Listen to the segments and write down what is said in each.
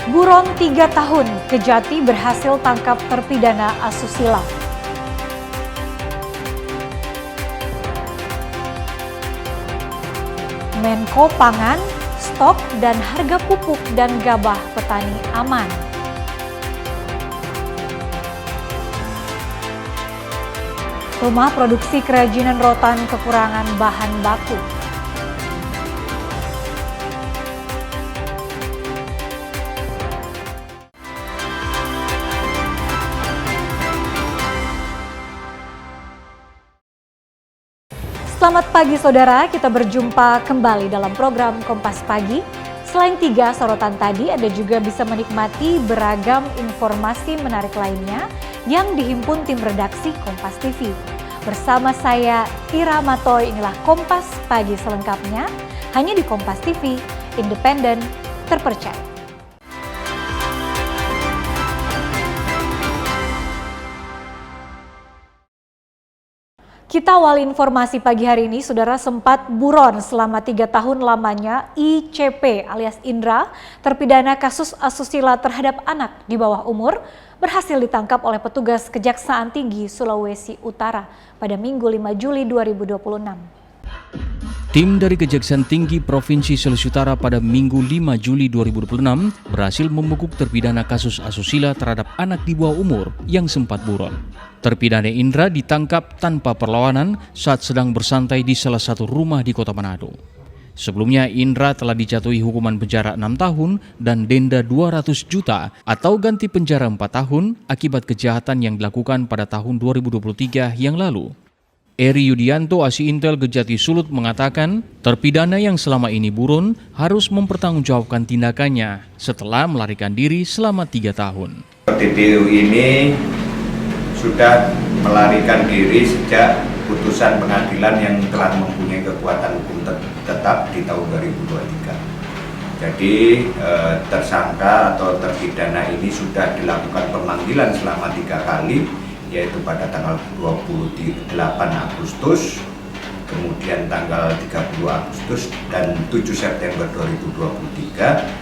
Buron 3 tahun, Kejati berhasil tangkap terpidana asusila. Menko Pangan, stok dan harga pupuk dan gabah petani aman. Rumah produksi kerajinan rotan kekurangan bahan baku. Selamat pagi saudara, kita berjumpa kembali dalam program Kompas Pagi. Selain 3 sorotan tadi, Anda juga bisa menikmati beragam informasi menarik lainnya yang dihimpun tim redaksi Kompas TV. Bersama saya, Tira Matoy, inilah Kompas Pagi selengkapnya, hanya di Kompas TV, independen, terpercaya. Kita awali informasi pagi hari ini, saudara. Sempat buron selama 3 tahun lamanya ICP alias Indra, terpidana kasus asusila terhadap anak di bawah umur, berhasil ditangkap oleh petugas Kejaksaan Tinggi Sulawesi Utara pada Minggu 5 Juli 2026. Tim dari Kejaksaan Tinggi Provinsi Sulawesi Utara pada Minggu 5 Juli 2026 berhasil membekuk terpidana kasus asusila terhadap anak di bawah umur yang sempat buron. Terpidana Indra ditangkap tanpa perlawanan saat sedang bersantai di salah satu rumah di Kota Manado. Sebelumnya Indra telah dijatuhi hukuman penjara 6 tahun dan denda 200 juta atau ganti penjara 4 tahun akibat kejahatan yang dilakukan pada tahun 2023 yang lalu. Eri Yudianto, Asi Intel Kejati Sulut mengatakan terpidana yang selama ini buron harus mempertanggungjawabkan tindakannya setelah melarikan diri selama 3 tahun. DPU ini sudah melarikan diri sejak putusan pengadilan yang telah mempunyai kekuatan hukum tetap di tahun 2023. Jadi tersangka atau terpidana ini sudah dilakukan pemanggilan selama 3 kali, yaitu pada tanggal 28 Agustus, kemudian tanggal 30 Agustus dan 7 September 2023.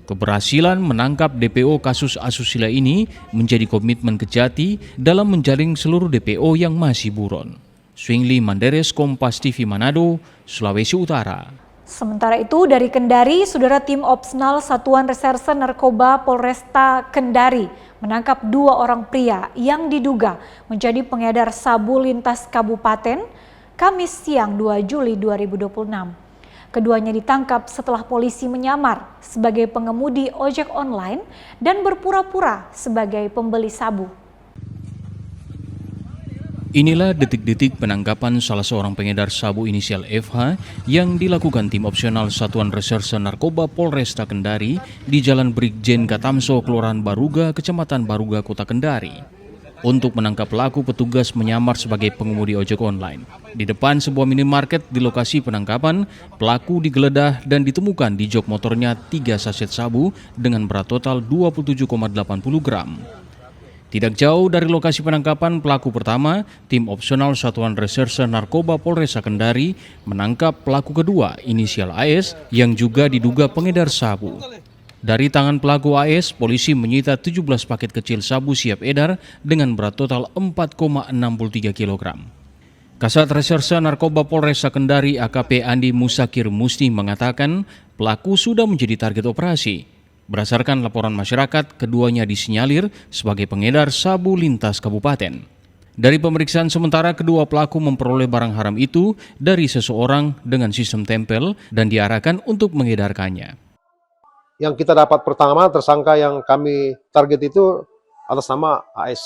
Keberhasilan menangkap DPO kasus asusila ini menjadi komitmen Kejati dalam menjaring seluruh DPO yang masih buron. Swingli Manderes, Kompas TV Manado, Sulawesi Utara. Sementara itu dari Kendari, saudara tim Opsnal Satuan Reserse Narkoba Polresta Kendari menangkap 2 orang pria yang diduga menjadi pengedar sabu lintas kabupaten Kamis siang 2 Juli 2026. Keduanya ditangkap setelah polisi menyamar sebagai pengemudi ojek online dan berpura-pura sebagai pembeli sabu. Inilah detik-detik penangkapan salah seorang pengedar sabu inisial FH yang dilakukan tim opsional Satuan Reserse Narkoba Polresta Kendari di Jalan Brigjen Katamso, Kelurahan Baruga, Kecamatan Baruga, Kota Kendari. Untuk menangkap pelaku, petugas menyamar sebagai pengemudi ojek online. Di depan sebuah minimarket di lokasi penangkapan, pelaku digeledah dan ditemukan di jok motornya 3 saset sabu dengan berat total 27,80 gram. Tidak jauh dari lokasi penangkapan pelaku pertama, tim opsional Satuan Reserse Narkoba Polresta Kendari menangkap pelaku kedua, inisial AS, yang juga diduga pengedar sabu. Dari tangan pelaku AS, polisi menyita 17 paket kecil sabu siap edar dengan berat total 4,63 kg. Kasat Reserse Narkoba Polresta Kendari AKP Andi Musakir Musti mengatakan pelaku sudah menjadi target operasi. Berdasarkan laporan masyarakat, keduanya disinyalir sebagai pengedar sabu lintas kabupaten. Dari pemeriksaan sementara, kedua pelaku memperoleh barang haram itu dari seseorang dengan sistem tempel dan diarahkan untuk mengedarkannya. Yang kita dapat pertama, tersangka yang kami target itu atas nama AS.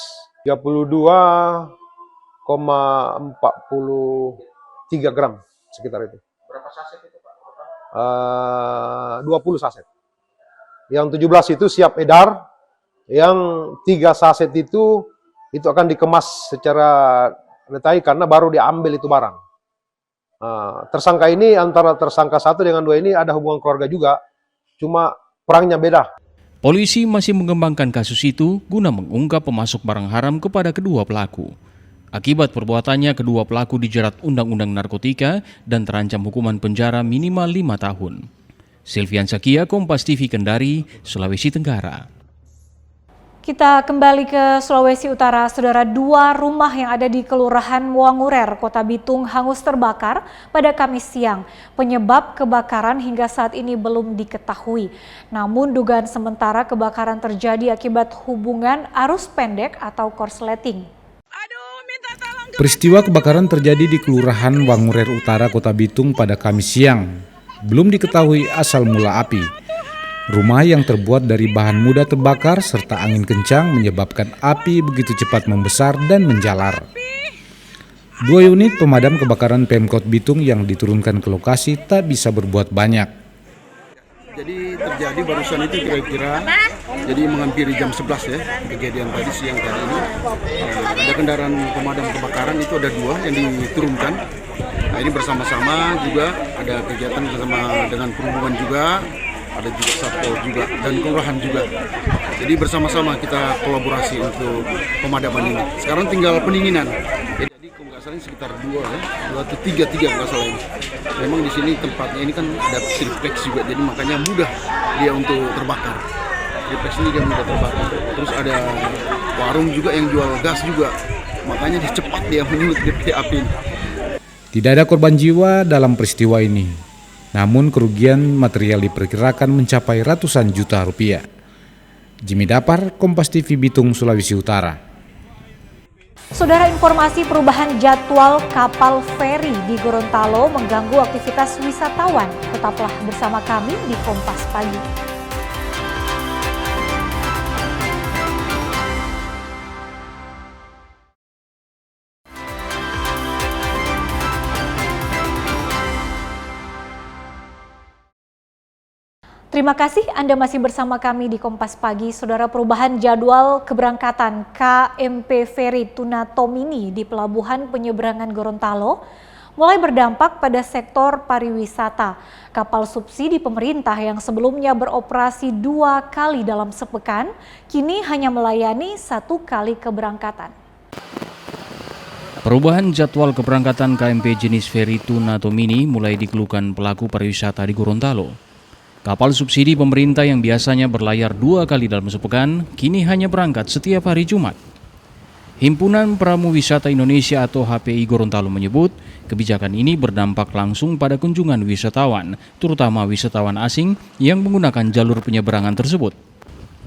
32,43 gram sekitar itu. Berapa saset itu Pak? 20 saset. Yang 17 itu siap edar, yang 3 saset itu akan dikemas secara detail karena baru diambil itu barang. Tersangka ini antara tersangka 1 dengan 2 ini ada hubungan keluarga juga, cuma perangnya beda. Polisi masih mengembangkan kasus itu guna mengungkap pemasok barang haram kepada kedua pelaku. Akibat perbuatannya, kedua pelaku dijerat Undang-Undang Narkotika dan terancam hukuman penjara minimal 5 tahun. Silvian Sakia, Kompas TV Kendari, Sulawesi Tenggara. Kita kembali ke Sulawesi Utara, Saudara. 2 rumah yang ada di Kelurahan Wangurer, Kota Bitung hangus terbakar pada Kamis siang. Penyebab kebakaran hingga saat ini belum diketahui. Namun dugaan sementara kebakaran terjadi akibat hubungan arus pendek atau korsleting. Peristiwa kebakaran terjadi di Kelurahan Wangurer Utara, Kota Bitung pada Kamis siang. Belum diketahui asal mula api. Rumah yang terbuat dari bahan mudah terbakar serta angin kencang menyebabkan api begitu cepat membesar dan menjalar. 2 unit pemadam kebakaran Pemkot Bitung yang diturunkan ke lokasi tak bisa berbuat banyak. Jadi terjadi barusan itu kira-kira jadi menghampiri jam 11 ya, kejadian tadi siang tadi ini. Ada kendaraan pemadam kebakaran itu ada 2 yang diturunkan. Nah, ini bersama-sama juga ada kegiatan bersama dengan perhubungan juga. Ada juga Satpol juga dan kelurahan juga. Jadi bersama-sama kita kolaborasi untuk pemadaman ini. Sekarang tinggal pendinginan. Jadi kalau nggak salah sekitar 2 atau 3 nggak salah ini. Memang di sini tempatnya ini kan ada triplex juga, jadi makanya mudah dia untuk terbakar. Triplex ini dia mudah terbakar. Terus ada warung juga yang jual gas juga, makanya dia cepat dia menyulut api ini. Tidak ada korban jiwa dalam peristiwa ini. Namun kerugian material diperkirakan mencapai ratusan juta rupiah. Jimmy Dapar, Kompas TV Bitung, Sulawesi Utara. Saudara, informasi perubahan jadwal kapal feri di Gorontalo mengganggu aktivitas wisatawan. Tetaplah bersama kami di Kompas Pagi. Terima kasih Anda masih bersama kami di Kompas Pagi. Saudara, perubahan jadwal keberangkatan KMP Feri Tuna Tomini di Pelabuhan Penyeberangan Gorontalo mulai berdampak pada sektor pariwisata. Kapal subsidi pemerintah yang sebelumnya beroperasi 2 kali dalam sepekan, kini hanya melayani 1 kali keberangkatan. Perubahan jadwal keberangkatan KMP jenis Feri Tuna Tomini mulai dikeluhkan pelaku pariwisata di Gorontalo. Kapal subsidi pemerintah yang biasanya berlayar 2 kali dalam sepekan, kini hanya berangkat setiap hari Jumat. Himpunan Pramu Wisata Indonesia atau HPI Gorontalo menyebut, kebijakan ini berdampak langsung pada kunjungan wisatawan, terutama wisatawan asing yang menggunakan jalur penyeberangan tersebut.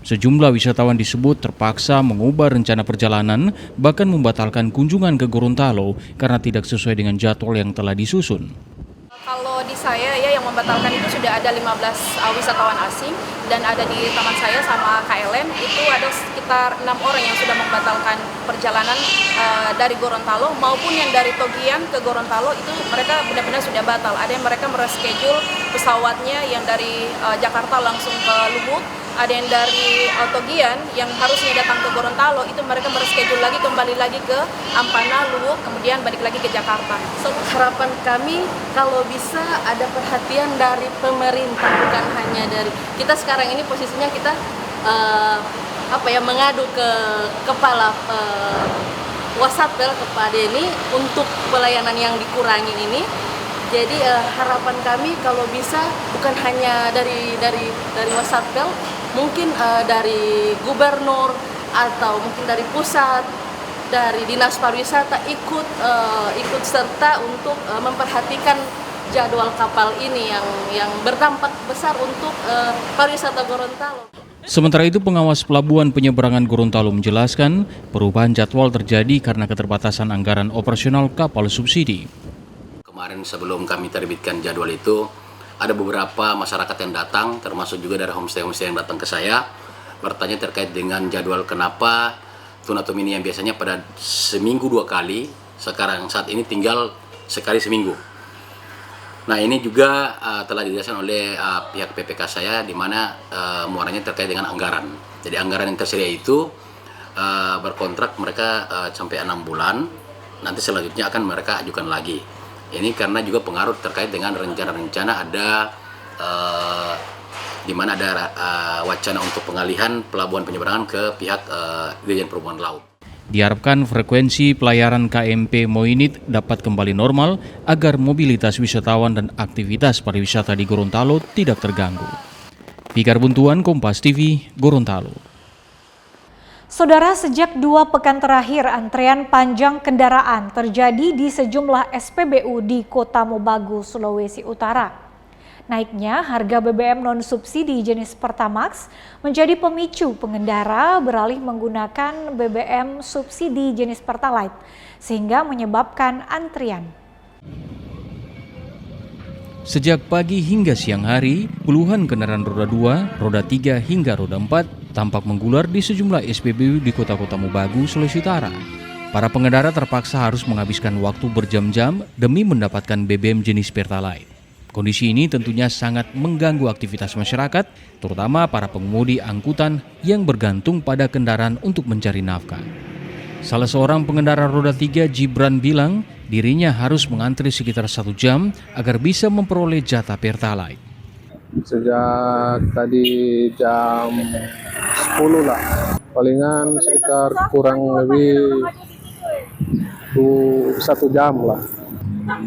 Sejumlah wisatawan disebut terpaksa mengubah rencana perjalanan, bahkan membatalkan kunjungan ke Gorontalo karena tidak sesuai dengan jadwal yang telah disusun. Kalau di saya ya yang membatalkan itu sudah ada 15 wisatawan asing, dan ada di teman saya sama KLM itu ada sekitar 6 orang yang sudah membatalkan perjalanan dari Gorontalo maupun yang dari Togian ke Gorontalo, itu mereka benar-benar sudah batal. Ada yang mereka mereschedule pesawatnya yang dari Jakarta langsung ke Lubuk, ada yang dari Togian yang harusnya datang ke Gorontalo, itu mereka mereschedule lagi kembali lagi ke Ampana, Lubuk, kemudian balik lagi ke Jakarta. So, harapan kami kalau bisa ada perhatian dari pemerintah, bukan hanya dari kita. Sekarang ini posisinya kita mengadu ke kepala Wasatpel kepada ini untuk pelayanan yang dikurangi ini. Jadi harapan kami kalau bisa bukan hanya dari Wasatpel, mungkin dari gubernur atau mungkin dari pusat, dari dinas pariwisata ikut serta untuk memperhatikan jadwal kapal ini yang berdampak besar untuk pariwisata Gorontalo. Sementara itu, pengawas Pelabuhan Penyeberangan Gorontalo menjelaskan perubahan jadwal terjadi karena keterbatasan anggaran operasional kapal subsidi. Kemarin sebelum kami terbitkan jadwal itu, ada beberapa masyarakat yang datang, termasuk juga dari homestay-homestay yang datang ke saya, bertanya terkait dengan jadwal kenapa Tuna Tomini yang biasanya pada seminggu 2 kali, sekarang saat ini tinggal sekali seminggu. Nah, ini juga telah dijelaskan oleh pihak PPK saya, di mana muaranya terkait dengan anggaran. Jadi anggaran yang tersedia itu berkontrak mereka sampai 6 bulan, nanti selanjutnya akan mereka ajukan lagi. Ini karena juga pengaruh terkait dengan rencana-rencana ada di mana ada wacana untuk pengalihan pelabuhan penyeberangan ke pihak Dirjen Perhubungan Laut. Diharapkan frekuensi pelayaran KMP Moinit dapat kembali normal agar mobilitas wisatawan dan aktivitas pariwisata di Gorontalo tidak terganggu. Fikar Buntuan, Kompas TV, Gorontalo. Saudara, sejak 2 pekan terakhir antrean panjang kendaraan terjadi di sejumlah SPBU di Kota Mobagu, Sulawesi Utara. Naiknya harga BBM non-subsidi jenis Pertamax menjadi pemicu pengendara beralih menggunakan BBM subsidi jenis Pertalite, sehingga menyebabkan antrian. Sejak pagi hingga siang hari, puluhan kendaraan roda 2, roda 3 hingga roda 4 tampak menggular di sejumlah SPBU di kota-kota Mobagu, Sulawesi Utara. Para pengendara terpaksa harus menghabiskan waktu berjam-jam demi mendapatkan BBM jenis Pertalite. Kondisi ini tentunya sangat mengganggu aktivitas masyarakat, terutama para pengemudi angkutan yang bergantung pada kendaraan untuk mencari nafkah. Salah seorang pengendara roda 3, Gibran, bilang dirinya harus mengantri sekitar 1 jam agar bisa memperoleh jatah Pertalite. Sejak tadi jam 10 lah, palingan sekitar kurang lebih 1 jam lah.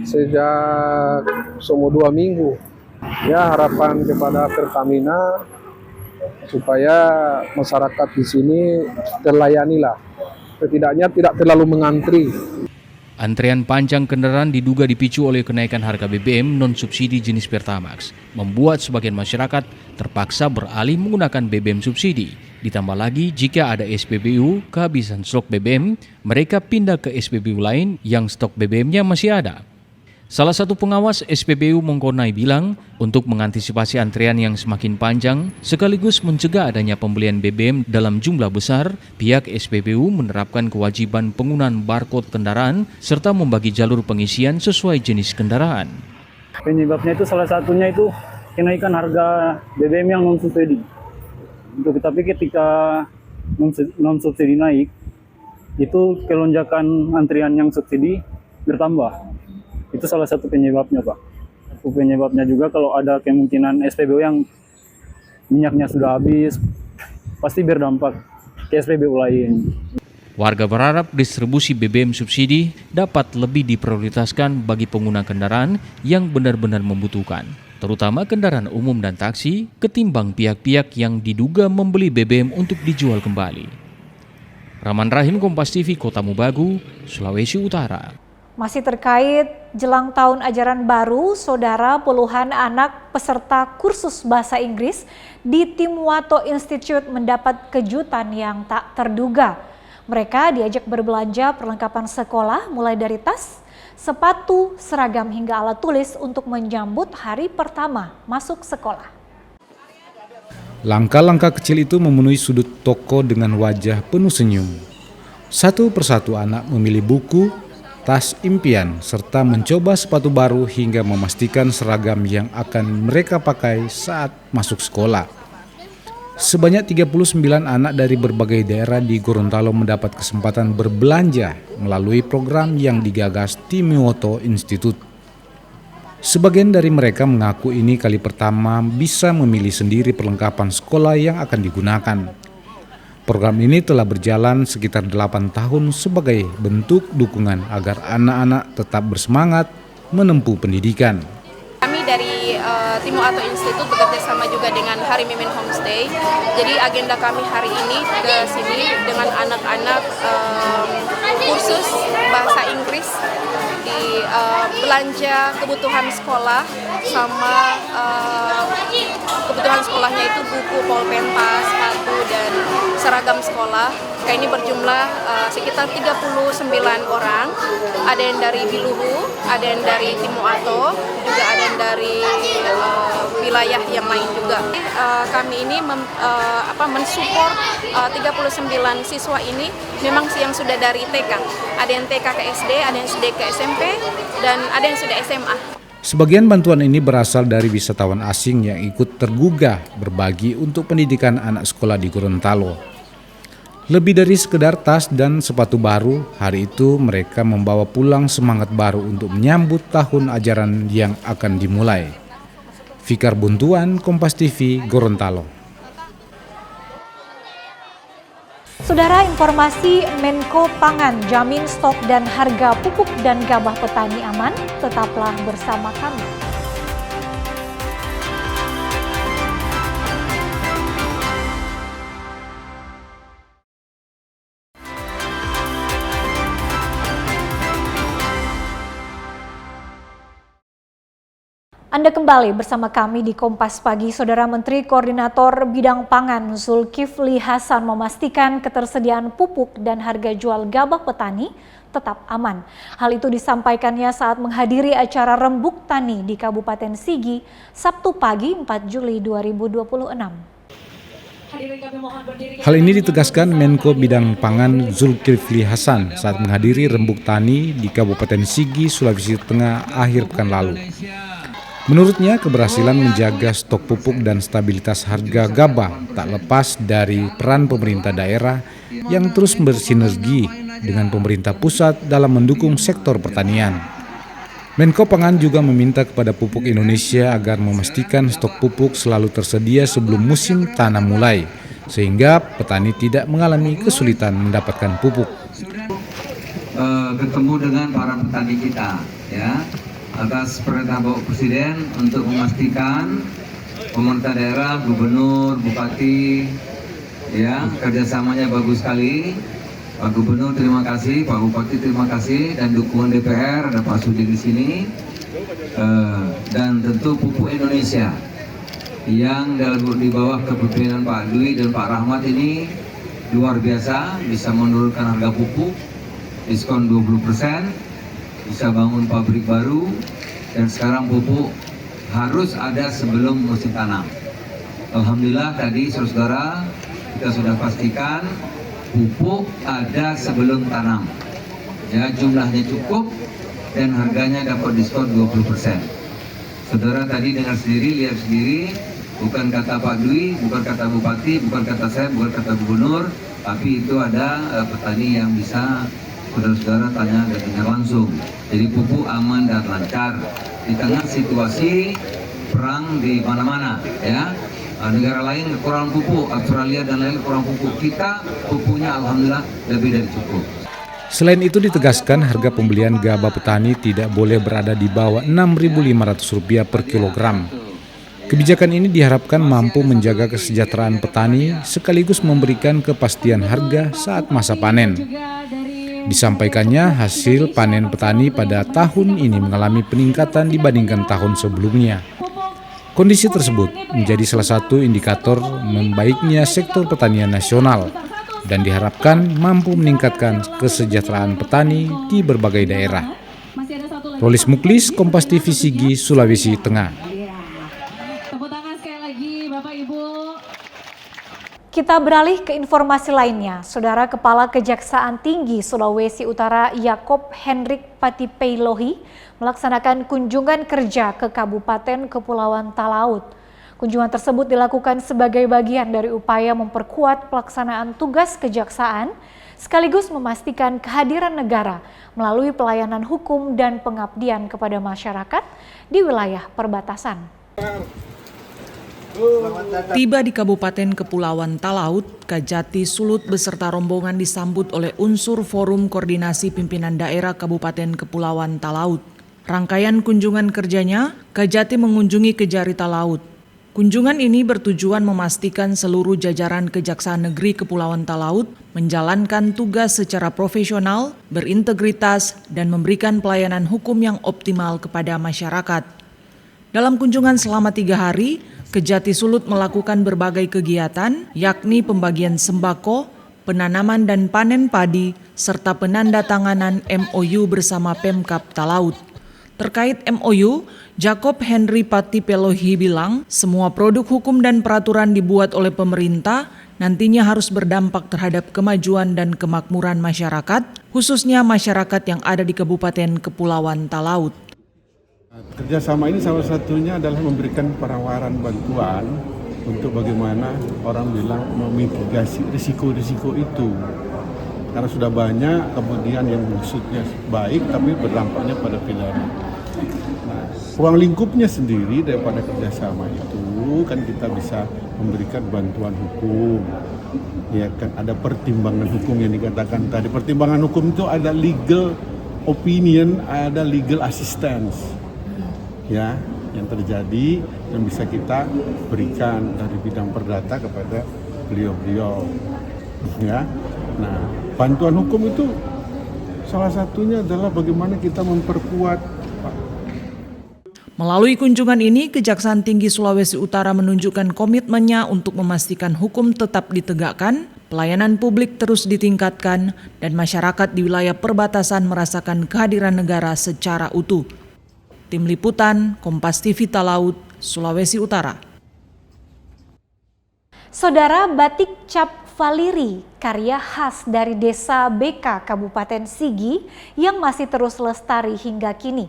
Sejak semua 2 minggu, ya harapan kepada Pertamina supaya masyarakat di sini terlayani lah, setidaknya tidak terlalu mengantri. Antrean panjang kendaraan diduga dipicu oleh kenaikan harga BBM non-subsidi jenis Pertamax, membuat sebagian masyarakat terpaksa beralih menggunakan BBM subsidi. Ditambah lagi jika ada SPBU kehabisan stok BBM, mereka pindah ke SPBU lain yang stok BBM-nya masih ada. Salah satu pengawas SPBU Mongkonai bilang, untuk mengantisipasi antrean yang semakin panjang, sekaligus mencegah adanya pembelian BBM dalam jumlah besar, pihak SPBU menerapkan kewajiban penggunaan barcode kendaraan serta membagi jalur pengisian sesuai jenis kendaraan. Penyebabnya itu salah satunya itu kenaikan harga BBM yang non-subsidi. Tapi ketika non-subsidi naik, itu kelonjakan antrian yang subsidi bertambah. Itu salah satu penyebabnya, Pak. Penyebabnya juga kalau ada kemungkinan SPBU yang minyaknya sudah habis, pasti berdampak ke SPBU lain. Warga berharap distribusi BBM subsidi dapat lebih diprioritaskan bagi pengguna kendaraan yang benar-benar membutuhkan, terutama kendaraan umum dan taksi, ketimbang pihak-pihak yang diduga membeli BBM untuk dijual kembali. Rahman Rahim, Kompas TV, Kota Mobagu, Sulawesi Utara. Masih terkait jelang tahun ajaran baru, saudara, puluhan anak peserta kursus bahasa Inggris di Tim Wato Institute mendapat kejutan yang tak terduga. Mereka diajak berbelanja perlengkapan sekolah mulai dari tas, sepatu, seragam hingga alat tulis untuk menyambut hari pertama masuk sekolah. Langkah-langkah kecil itu memenuhi sudut toko dengan wajah penuh senyum. Satu persatu anak memilih buku, tas impian, serta mencoba sepatu baru hingga memastikan seragam yang akan mereka pakai saat masuk sekolah. Sebanyak 39 anak dari berbagai daerah di Gorontalo mendapat kesempatan berbelanja melalui program yang digagas Tim Wato Institute. Sebagian dari mereka mengaku ini kali pertama bisa memilih sendiri perlengkapan sekolah yang akan digunakan. Program ini telah berjalan sekitar 8 tahun sebagai bentuk dukungan agar anak-anak tetap bersemangat menempuh pendidikan. Kami dari Tim Wato Institute bekerja sama juga dengan Hari Mimin Homestay. Jadi agenda kami hari ini ke sini dengan anak-anak kursus bahasa Inggris di belanja kebutuhan sekolah sama kebutuhan sekolahnya itu buku, pulpen, tas, sepatu, dan seragam sekolah. Kayak ini berjumlah sekitar 39 orang. Ada yang dari Biluhu, ada yang dari Tim Wato, juga ada yang dari wilayah yang lain juga. Kami ini mensupport 39 siswa ini memang yang sudah dari TK. Ada yang TK ke SD, ada yang SD ke SMP, dan ada yang sudah SMA. Sebagian bantuan ini berasal dari wisatawan asing yang ikut tergugah berbagi untuk pendidikan anak sekolah di Gorontalo. Lebih dari sekedar tas dan sepatu baru, hari itu mereka membawa pulang semangat baru untuk menyambut tahun ajaran yang akan dimulai. Fikar Buntuan, Kompas TV, Gorontalo. Saudara, informasi Menko Pangan jamin stok dan harga pupuk dan gabah petani aman. Tetaplah bersama kami. Anda kembali bersama kami di Kompas Pagi. Saudara, Menteri Koordinator Bidang Pangan Zulkifli Hasan memastikan ketersediaan pupuk dan harga jual gabah petani tetap aman. Hal itu disampaikannya saat menghadiri acara Rembuk Tani di Kabupaten Sigi Sabtu pagi 4 Juli 2026. Hal ini ditegaskan Menko Bidang Pangan Zulkifli Hasan saat menghadiri Rembuk Tani di Kabupaten Sigi, Sulawesi Tengah akhir pekan lalu. Menurutnya, keberhasilan menjaga stok pupuk dan stabilitas harga gabah tak lepas dari peran pemerintah daerah yang terus bersinergi dengan pemerintah pusat dalam mendukung sektor pertanian. Menko Pangan juga meminta kepada Pupuk Indonesia agar memastikan stok pupuk selalu tersedia sebelum musim tanam mulai, sehingga petani tidak mengalami kesulitan mendapatkan pupuk. Bertemu dengan para petani kita, ya, atas perintah Bapak Presiden untuk memastikan pemerintah daerah, gubernur, bupati, ya, kerjasamanya bagus sekali. Pak Gubernur terima kasih, Pak Bupati terima kasih, dan dukungan DPR, ada Pak Sudi di sini, dan tentu Pupuk Indonesia yang di bawah kepemimpinan Pak Dwi dan Pak Rahmat ini luar biasa, bisa menurunkan harga pupuk, diskon 20%, bisa bangun pabrik baru, dan sekarang pupuk harus ada sebelum musim tanam. Alhamdulillah tadi saudara kita sudah pastikan pupuk ada sebelum tanam, ya, jumlahnya cukup dan harganya dapat diskon 20%. Saudara tadi dengar sendiri, lihat sendiri, bukan kata Pak Dwi, bukan kata Bupati, bukan kata saya, bukan kata Gubernur, tapi itu ada petani yang bisa saudara-saudara tanya dan dengar langsung. Jadi pupuk aman dan lancar di tengah situasi perang di mana-mana, ya. Negara lain kurang pupuk, Australia dan lain kurang pupuk. Kita pupuknya alhamdulillah lebih dari cukup. Selain itu ditegaskan harga pembelian gabah petani tidak boleh berada di bawah Rp6.500 per kilogram. Kebijakan ini diharapkan mampu menjaga kesejahteraan petani sekaligus memberikan kepastian harga saat masa panen. Disampaikannya hasil panen petani pada tahun ini mengalami peningkatan dibandingkan tahun sebelumnya. Kondisi tersebut menjadi salah satu indikator membaiknya sektor pertanian nasional dan diharapkan mampu meningkatkan kesejahteraan petani di berbagai daerah. Rolis Muklis, Kompas TV Sigi, Sulawesi Tengah. Tepuk tangan sekali lagi Bapak Ibu. Kita beralih ke informasi lainnya. Saudara, Kepala Kejaksaan Tinggi Sulawesi Utara Yaakob Hendrik Patipeilohi melaksanakan kunjungan kerja ke Kabupaten Kepulauan Talaut. Kunjungan tersebut dilakukan sebagai bagian dari upaya memperkuat pelaksanaan tugas kejaksaan sekaligus memastikan kehadiran negara melalui pelayanan hukum dan pengabdian kepada masyarakat di wilayah perbatasan. Tiba di Kabupaten Kepulauan Talaut, Kajati Sulut beserta rombongan disambut oleh unsur Forum Koordinasi Pimpinan Daerah Kabupaten Kepulauan Talaut. Rangkaian kunjungan kerjanya, Kajati mengunjungi Kejari Talaut. Kunjungan ini bertujuan memastikan seluruh jajaran Kejaksaan Negeri Kepulauan Talaut menjalankan tugas secara profesional, berintegritas, dan memberikan pelayanan hukum yang optimal kepada masyarakat. Dalam kunjungan selama 3 hari, Kejati Sulut melakukan berbagai kegiatan, yakni pembagian sembako, penanaman dan panen padi, serta penandatanganan MOU bersama Pemkab Talaut. Terkait MOU, Yaakob Hendrik Patipeilohi bilang, semua produk hukum dan peraturan dibuat oleh pemerintah nantinya harus berdampak terhadap kemajuan dan kemakmuran masyarakat, khususnya masyarakat yang ada di Kabupaten Kepulauan Talaut. Kerjasama ini salah satunya adalah memberikan penawaran bantuan untuk bagaimana orang bilang memitigasi risiko-risiko itu. Karena sudah banyak kemudian yang maksudnya baik tapi berdampaknya pada pidana. Nah, ruang lingkupnya sendiri daripada kerjasama itu kan kita bisa memberikan bantuan hukum, Ya kan ada pertimbangan hukum yang dikatakan tadi. Pertimbangan hukum itu ada legal opinion, ada legal assistance. Ya, yang terjadi yang bisa kita berikan dari bidang perdata kepada beliau-beliau. Ya. Nah, bantuan hukum itu salah satunya adalah bagaimana kita memperkuat. Melalui kunjungan ini, Kejaksaan Tinggi Sulawesi Utara menunjukkan komitmennya untuk memastikan hukum tetap ditegakkan, pelayanan publik terus ditingkatkan, dan masyarakat di wilayah perbatasan merasakan kehadiran negara secara utuh. Tim Liputan, Kompas TV Talaut, Sulawesi Utara. Saudara, batik cap Faliri, karya khas dari Desa BK Kabupaten Sigi yang masih terus lestari hingga kini.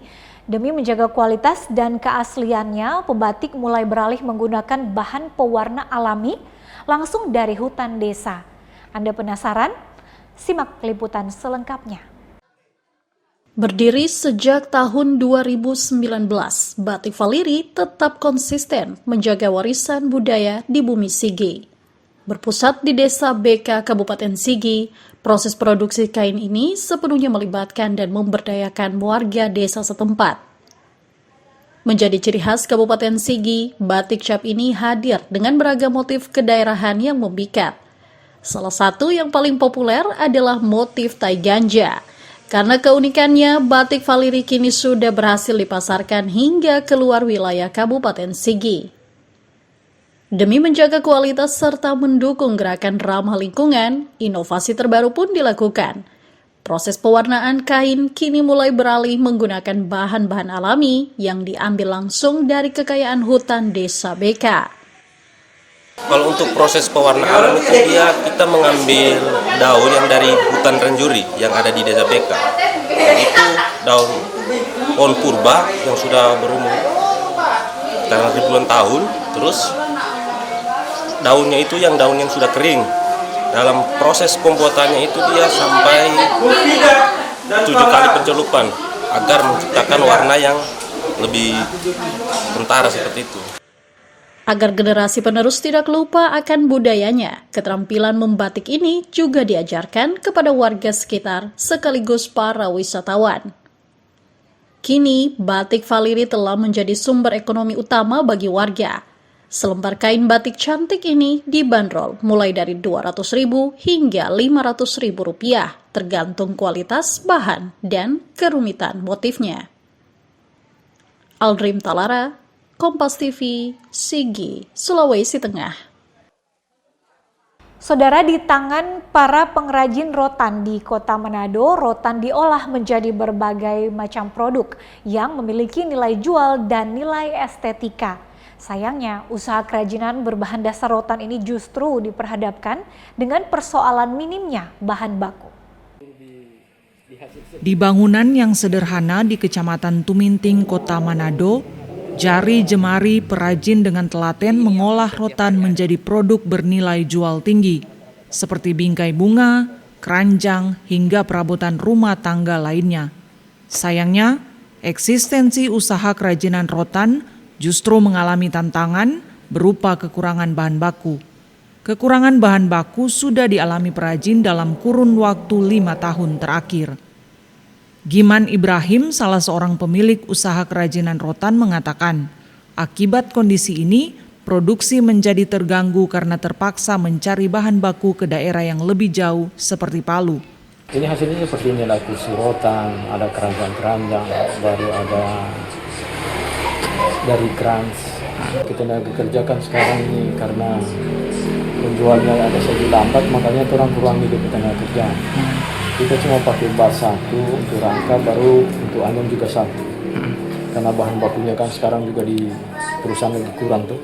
Demi menjaga kualitas dan keasliannya, pembatik mulai beralih menggunakan bahan pewarna alami langsung dari hutan desa. Anda penasaran? Simak liputan selengkapnya. Berdiri sejak tahun 2019, batik Faliri tetap konsisten menjaga warisan budaya di bumi Sigi. Berpusat di Desa BK Kabupaten Sigi, proses produksi kain ini sepenuhnya melibatkan dan memberdayakan warga desa setempat. Menjadi ciri khas Kabupaten Sigi, batik cap ini hadir dengan beragam motif kedaerahan yang memikat. Salah satu yang paling populer adalah motif tai ganja. Karena keunikannya, batik Faliri kini sudah berhasil dipasarkan hingga keluar wilayah Kabupaten Sigi. Demi menjaga kualitas serta mendukung gerakan ramah lingkungan, inovasi terbaru pun dilakukan. Proses pewarnaan kain kini mulai beralih menggunakan bahan-bahan alami yang diambil langsung dari kekayaan hutan Desa BK. Kalau untuk proses pewarnaan itu kita mengambil daun yang dari hutan Renjuri yang ada di Desa BK. Dan itu daun pohon purba yang sudah berumur karena ribuan tahun, terus daunnya itu daun yang sudah kering. Dalam proses pembuatannya itu dia sampai 7 kali pencelupan agar menciptakan warna yang lebih kentara seperti itu. Agar generasi penerus tidak lupa akan budayanya, keterampilan membatik ini juga diajarkan kepada warga sekitar sekaligus para wisatawan. Kini, batik Faliri telah menjadi sumber ekonomi utama bagi warga. Selembar kain batik cantik ini dibanderol mulai dari Rp200.000 hingga Rp500.000 tergantung kualitas bahan dan kerumitan motifnya. Aldrim Talara, Kompas TV, Sigi, Sulawesi Tengah. Saudara, di tangan para pengrajin rotan di Kota Manado, rotan diolah menjadi berbagai macam produk yang memiliki nilai jual dan nilai estetika. Sayangnya, usaha kerajinan berbahan dasar rotan ini justru diperhadapkan dengan persoalan minimnya bahan baku. Di bangunan yang sederhana di Kecamatan Tuminting, Kota Manado, jari jemari perajin dengan telaten mengolah rotan menjadi produk bernilai jual tinggi, seperti bingkai bunga, keranjang, hingga perabotan rumah tangga lainnya. Sayangnya, eksistensi usaha kerajinan rotan justru mengalami tantangan berupa kekurangan bahan baku. Kekurangan bahan baku sudah dialami perajin dalam kurun waktu 5 tahun terakhir. Giman Ibrahim, salah seorang pemilik usaha kerajinan rotan, mengatakan, akibat kondisi ini, produksi menjadi terganggu karena terpaksa mencari bahan baku ke daerah yang lebih jauh seperti Palu. Ini hasilnya seperti ini, ada kursi rotan, ada keranjang-keranjang, baru ada dari krans. Kita lagi kerjakan sekarang ini karena penjualnya ada sedikit lambat, makanya orang kurangi di tenaga kerja. Kita cuma pakai bas 1 untuk rangka, baru untuk anyam juga 1. Karena bahan bakunya kan sekarang juga di perusahaan lagi kurang tuh.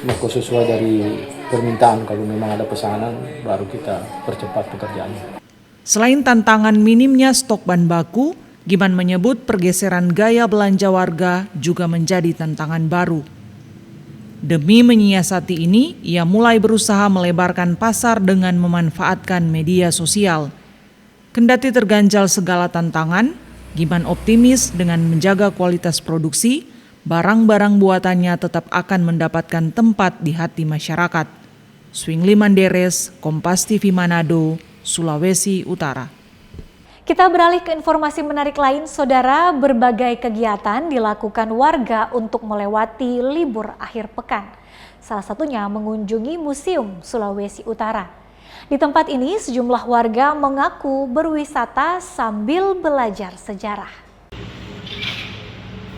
Maka sesuai dari permintaan, kalau memang ada pesanan baru kita percepat pekerjaannya. Selain tantangan minimnya stok bahan baku, Giman menyebut pergeseran gaya belanja warga juga menjadi tantangan baru. Demi menyiasati ini, ia mulai berusaha melebarkan pasar dengan memanfaatkan media sosial. Kendati terganjal segala tantangan, Giman optimis dengan menjaga kualitas produksi, barang-barang buatannya tetap akan mendapatkan tempat di hati masyarakat. Swingli Manderes, Kompas TV Manado, Sulawesi Utara. Kita beralih ke informasi menarik lain, Saudara. Berbagai kegiatan dilakukan warga untuk melewati libur akhir pekan. Salah satunya mengunjungi Museum Sulawesi Utara. Di tempat ini sejumlah warga mengaku berwisata sambil belajar sejarah.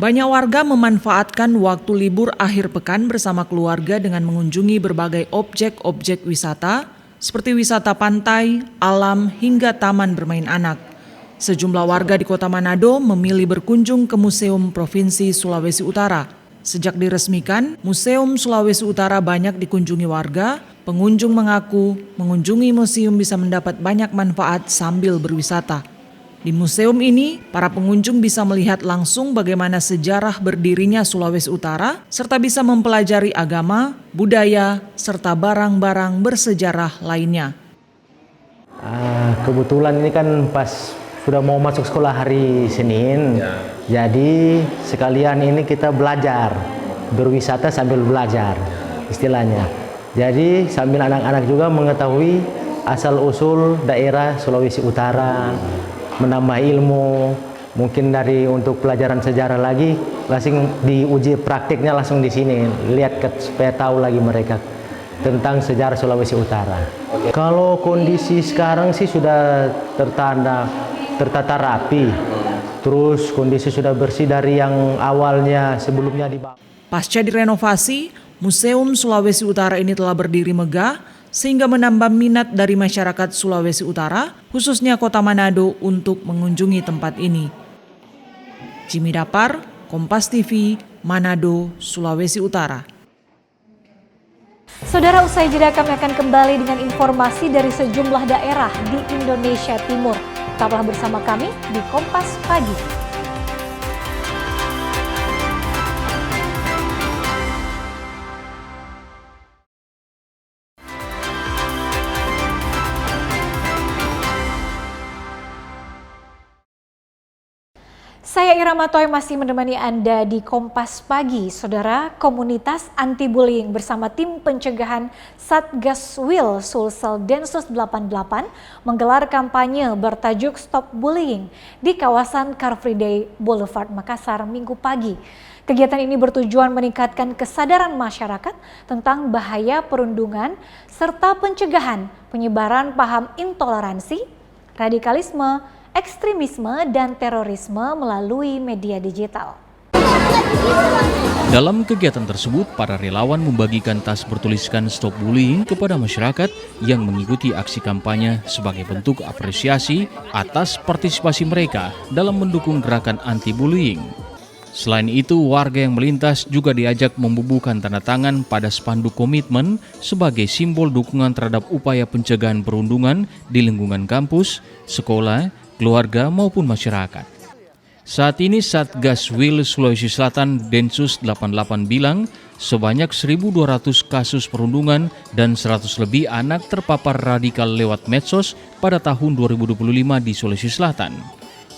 Banyak warga memanfaatkan waktu libur akhir pekan bersama keluarga dengan mengunjungi berbagai objek-objek wisata seperti wisata pantai, alam, hingga taman bermain anak. Sejumlah warga di Kota Manado memilih berkunjung ke Museum Provinsi Sulawesi Utara. Sejak diresmikan, Museum Sulawesi Utara banyak dikunjungi warga. Pengunjung mengaku mengunjungi museum bisa mendapat banyak manfaat sambil berwisata. Di museum ini, para pengunjung bisa melihat langsung bagaimana sejarah berdirinya Sulawesi Utara, serta bisa mempelajari agama, budaya, serta barang-barang bersejarah lainnya. Kebetulan ini kan pas sudah mau masuk sekolah hari Senin, jadi sekalian ini kita belajar, berwisata sambil belajar istilahnya. Jadi sambil anak-anak juga mengetahui asal-usul daerah Sulawesi Utara, menambah ilmu, mungkin dari untuk pelajaran sejarah lagi, langsung diuji praktiknya langsung di sini, lihat supaya tahu lagi mereka tentang sejarah Sulawesi Utara. Kalau kondisi sekarang sih sudah tertata rapi, terus kondisi sudah bersih dari yang awalnya sebelumnya dibangun. Pasca direnovasi, Museum Sulawesi Utara ini telah berdiri megah sehingga menambah minat dari masyarakat Sulawesi Utara, khususnya Kota Manado untuk mengunjungi tempat ini. Jimmy Dapar, Kompas TV, Manado, Sulawesi Utara. Saudara, usai jeda kami akan kembali dengan informasi dari sejumlah daerah di Indonesia Timur. Tetaplah bersama kami di Kompas Pagi. Saya Irama Toy masih menemani Anda di Kompas Pagi. Saudara, komunitas anti-bullying bersama tim pencegahan Satgas Wil Sulsel Densus 88 menggelar kampanye bertajuk Stop Bullying di kawasan Car Free Day Boulevard Makassar Minggu pagi. Kegiatan ini bertujuan meningkatkan kesadaran masyarakat tentang bahaya perundungan serta pencegahan penyebaran paham intoleransi, radikalisme, ekstremisme, dan terorisme melalui media digital. Dalam kegiatan tersebut, para relawan membagikan tas bertuliskan Stop Bullying kepada masyarakat yang mengikuti aksi kampanye sebagai bentuk apresiasi atas partisipasi mereka dalam mendukung gerakan anti-bullying. Selain itu, warga yang melintas juga diajak membubuhkan tanda tangan pada spanduk komitmen sebagai simbol dukungan terhadap upaya pencegahan perundungan di lingkungan kampus, sekolah, keluarga maupun masyarakat. Saat ini Satgas Wil Sulawesi Selatan Densus 88 bilang sebanyak 1.200 kasus perundungan dan 100 lebih anak terpapar radikal lewat medsos pada tahun 2025 di Sulawesi Selatan.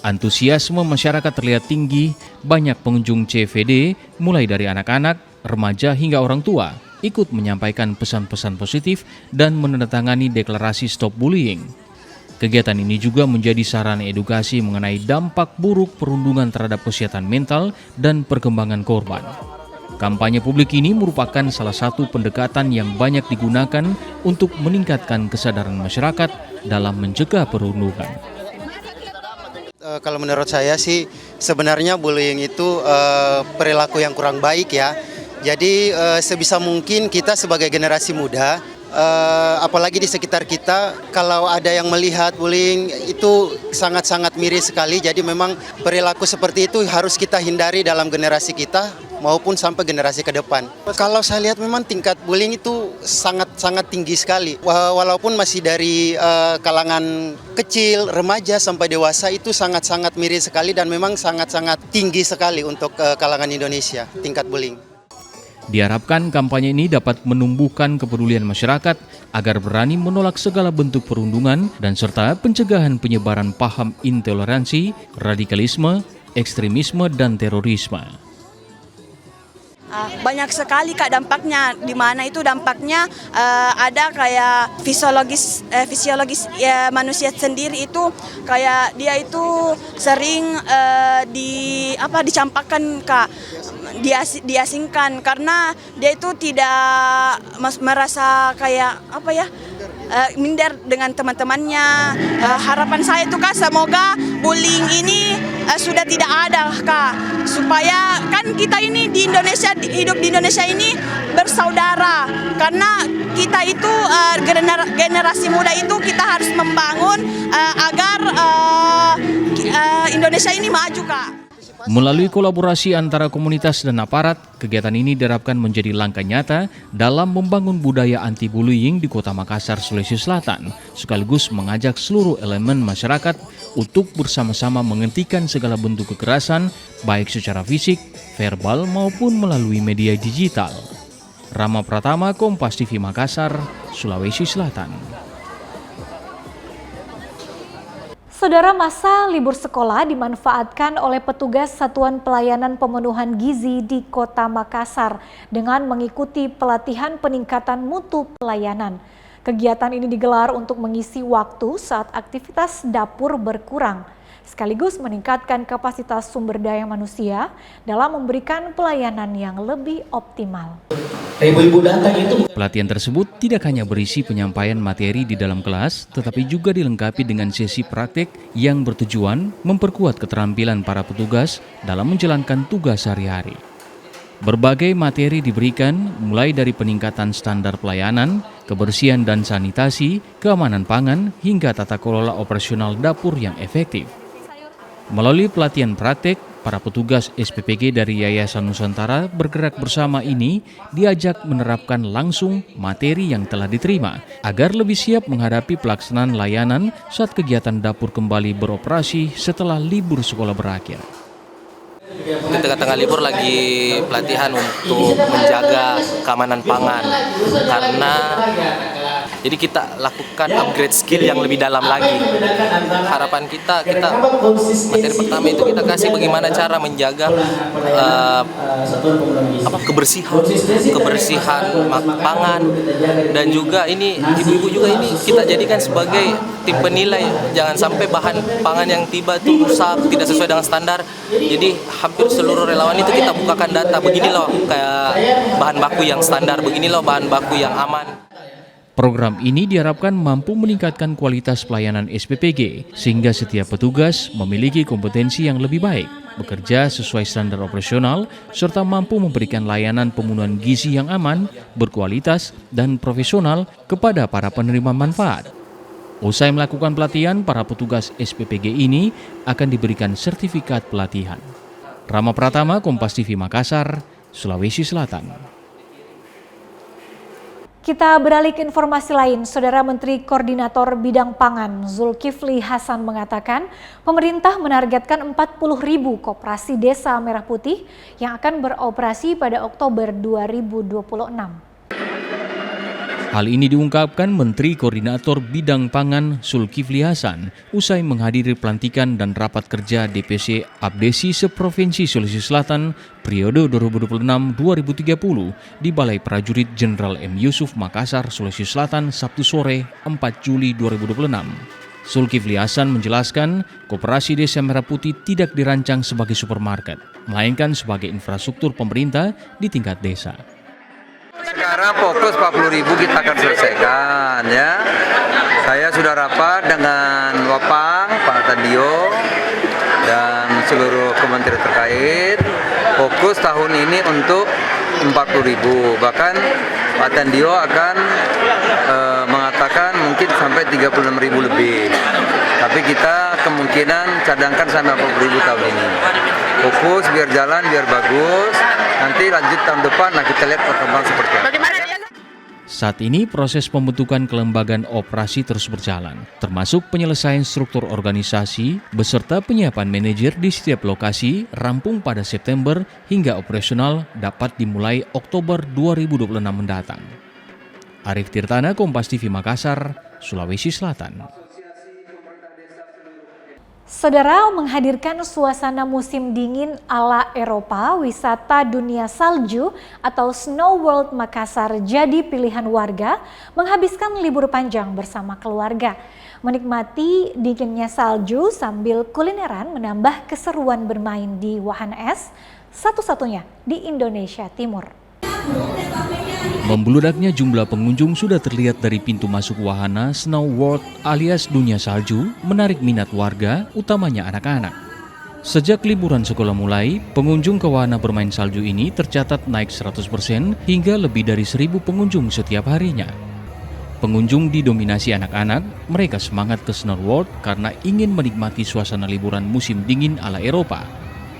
Antusiasme masyarakat terlihat tinggi, banyak pengunjung CFD mulai dari anak-anak, remaja hingga orang tua ikut menyampaikan pesan-pesan positif dan menandatangani deklarasi Stop Bullying. Kegiatan ini juga menjadi sarana edukasi mengenai dampak buruk perundungan terhadap kesehatan mental dan perkembangan korban. Kampanye publik ini merupakan salah satu pendekatan yang banyak digunakan untuk meningkatkan kesadaran masyarakat dalam mencegah perundungan. Kalau menurut saya sih sebenarnya bullying itu perilaku yang kurang baik ya. Jadi sebisa mungkin kita sebagai generasi muda, apalagi di sekitar kita, kalau ada yang melihat bullying itu sangat-sangat miris sekali. Jadi memang perilaku seperti itu harus kita hindari dalam generasi kita maupun sampai generasi ke depan. Kalau saya lihat memang tingkat bullying itu sangat tinggi sekali. Walaupun masih dari kalangan kecil, remaja sampai dewasa itu sangat-sangat miris sekali dan memang sangat-sangat tinggi sekali untuk kalangan Indonesia tingkat bullying. Diharapkan kampanye ini dapat menumbuhkan kepedulian masyarakat agar berani menolak segala bentuk perundungan dan serta pencegahan penyebaran paham intoleransi, radikalisme, ekstremisme, dan terorisme. banyak sekali Kak dampaknya, di mana itu dampaknya ada kayak fisiologis ya, manusia sendiri itu kayak dia itu sering dicampakkan Kak, diasingkan karena dia itu tidak merasa kayak minder dengan teman-temannya. Harapan saya itu Kak, semoga bullying ini sudah tidak ada Kak, supaya kan kita ini di Indonesia, hidup di Indonesia ini bersaudara, karena kita itu generasi muda itu kita harus membangun agar Indonesia ini maju Kak. Melalui kolaborasi antara komunitas dan aparat, kegiatan ini diharapkan menjadi langkah nyata dalam membangun budaya anti-bullying di Kota Makassar, Sulawesi Selatan, sekaligus mengajak seluruh elemen masyarakat untuk bersama-sama menghentikan segala bentuk kekerasan, baik secara fisik, verbal, maupun melalui media digital. Rama Pratama, Kompas TV Makassar, Sulawesi Selatan. Saudara, masa libur sekolah dimanfaatkan oleh petugas Satuan Pelayanan Pemenuhan Gizi di Kota Makassar dengan mengikuti pelatihan peningkatan mutu pelayanan. Kegiatan ini digelar untuk mengisi waktu saat aktivitas dapur berkurang, sekaligus meningkatkan kapasitas sumber daya manusia dalam memberikan pelayanan yang lebih optimal. Pelatihan tersebut tidak hanya berisi penyampaian materi di dalam kelas, tetapi juga dilengkapi dengan sesi praktek yang bertujuan memperkuat keterampilan para petugas dalam menjalankan tugas sehari-hari. Berbagai materi diberikan, mulai dari peningkatan standar pelayanan, kebersihan dan sanitasi, keamanan pangan, hingga tata kelola operasional dapur yang efektif. Melalui pelatihan praktek, para petugas SPPG dari Yayasan Nusantara Bergerak Bersama ini diajak menerapkan langsung materi yang telah diterima agar lebih siap menghadapi pelaksanaan layanan saat kegiatan dapur kembali beroperasi setelah libur sekolah berakhir. Di tengah-tengah libur lagi pelatihan untuk menjaga keamanan pangan, karena jadi kita lakukan upgrade skill yang lebih dalam lagi. Harapan kita materi pertama itu kita kasih bagaimana cara menjaga kebersihan pangan, dan juga ini ibu-ibu juga ini kita jadikan sebagai tim penilai, jangan sampai bahan pangan yang tiba itu rusak, tidak sesuai dengan standar. Jadi hampir seluruh relawan itu kita bukakan data, begini loh kayak bahan baku yang standar, begini loh bahan baku yang aman. Program ini diharapkan mampu meningkatkan kualitas pelayanan SPPG sehingga setiap petugas memiliki kompetensi yang lebih baik, bekerja sesuai standar operasional, serta mampu memberikan layanan pemenuhan gizi yang aman, berkualitas, dan profesional kepada para penerima manfaat. Usai melakukan pelatihan, para petugas SPPG ini akan diberikan sertifikat pelatihan. Rama Pratama, Kompas TV Makassar, Sulawesi Selatan. Kita beralih ke informasi lain. Saudara Menteri Koordinator Bidang Pangan Zulkifli Hasan mengatakan pemerintah menargetkan 40.000 koperasi desa Merah Putih yang akan beroperasi pada Oktober 2026. Hal ini diungkapkan Menteri Koordinator Bidang Pangan Zulkifli Hasan usai menghadiri pelantikan dan rapat kerja DPC Abdesi seprovinsi Sulawesi Selatan periode 2026-2030 di Balai Prajurit Jenderal M. Yusuf Makassar, Sulawesi Selatan, Sabtu sore 4 Juli 2026. Zulkifli Hasan menjelaskan Koperasi Desa Merah Putih tidak dirancang sebagai supermarket, melainkan sebagai infrastruktur pemerintah di tingkat desa. Sekarang fokus 40.000 kita akan selesaikan ya. Saya sudah rapat dengan Wapang, Pak Tandio, dan seluruh kementerian terkait. Fokus tahun ini untuk 40.000. Bahkan Pak Tandio akan mengatakan mungkin sampai 36.000 lebih. Tapi kita kemungkinan cadangkan sampai 40.000 tahun ini. Fokus biar jalan, biar bagus. Nanti lanjut tahun depan, nah kita lihat perkembangan seperti apa. Saat ini proses pembentukan kelembagaan operasi terus berjalan, termasuk penyelesaian struktur organisasi beserta penyiapan manajer di setiap lokasi rampung pada September hingga operasional dapat dimulai Oktober 2026 mendatang. Arif Tirtana, Kompas TV Makassar, Sulawesi Selatan. Saudara, menghadirkan suasana musim dingin ala Eropa, wisata dunia salju atau Snow World Makassar jadi pilihan warga menghabiskan libur panjang bersama keluarga. Menikmati dinginnya salju sambil kulineran menambah keseruan bermain di wahana es, satu-satunya di Indonesia Timur. Membeludaknya jumlah pengunjung sudah terlihat dari pintu masuk wahana Snow World alias dunia salju, menarik minat warga, utamanya anak-anak. Sejak liburan sekolah mulai, pengunjung ke wahana bermain salju ini tercatat naik 100% hingga lebih dari 1.000 pengunjung setiap harinya. Pengunjung didominasi anak-anak, mereka semangat ke Snow World karena ingin menikmati suasana liburan musim dingin ala Eropa.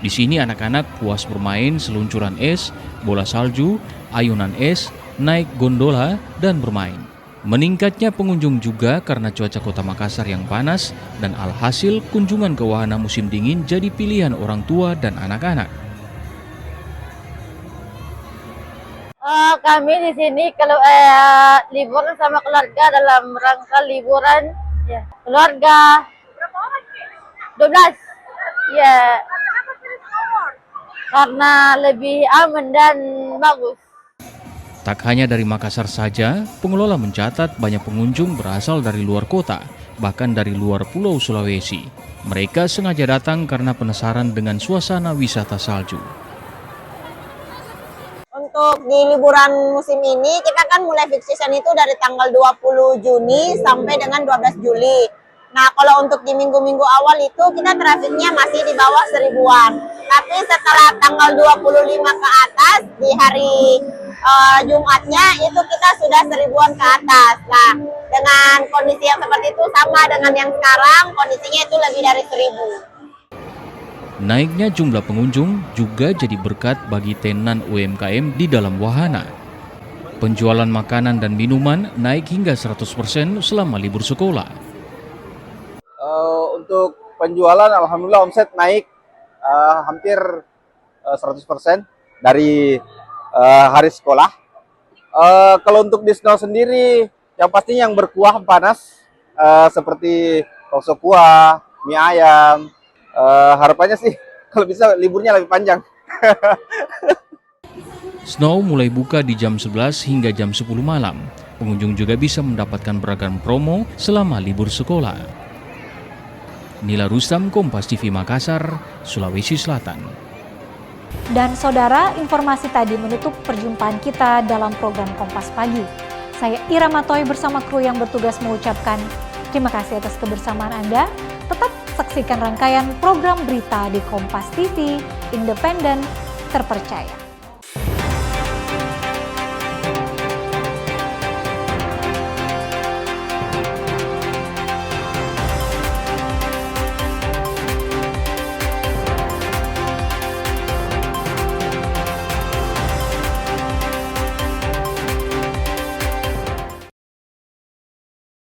Di sini anak-anak puas bermain seluncuran es, bola salju, ayunan es, naik gondola, dan bermain. Meningkatnya pengunjung juga karena cuaca kota Makassar yang panas dan alhasil kunjungan ke wahana musim dingin jadi pilihan orang tua dan anak-anak. Kami di sini kalau liburan sama keluarga dalam rangka liburan ya, keluarga 12 ya, karena lebih aman dan bagus. Tak hanya dari Makassar saja, pengelola mencatat banyak pengunjung berasal dari luar kota, bahkan dari luar Pulau Sulawesi. Mereka sengaja datang karena penasaran dengan suasana wisata salju. Untuk di liburan musim ini, kita kan mulai peak season itu dari tanggal 20 Juni sampai dengan 12 Juli. Nah, kalau untuk di minggu-minggu awal itu kita trafiknya masih di bawah 1000-an. Tapi setelah tanggal 25 ke atas, di hari Jumatnya itu kita sudah 1000-an ke atas. Nah, dengan kondisi yang seperti itu sama dengan yang sekarang, kondisinya itu lebih dari 1000. Naiknya jumlah pengunjung juga jadi berkat bagi tenan UMKM di dalam wahana. Penjualan makanan dan minuman naik hingga 100% selama libur sekolah. Untuk penjualan alhamdulillah omset naik hampir 100% dari hari sekolah. Kalau untuk di Snow sendiri yang pastinya yang berkuah panas seperti bakso kuah, mie ayam. Harapannya sih kalau bisa liburnya lebih panjang. Snow mulai buka di jam 11 hingga jam 10 malam. Pengunjung juga bisa mendapatkan beragam promo selama libur sekolah. Nila Rustam, Kompas TV Makassar, Sulawesi Selatan. Dan saudara, informasi tadi menutup perjumpaan kita dalam program Kompas Pagi. Saya Ira Matoy bersama kru yang bertugas mengucapkan terima kasih atas kebersamaan Anda. Tetap saksikan rangkaian program berita di Kompas TV, independen, terpercaya.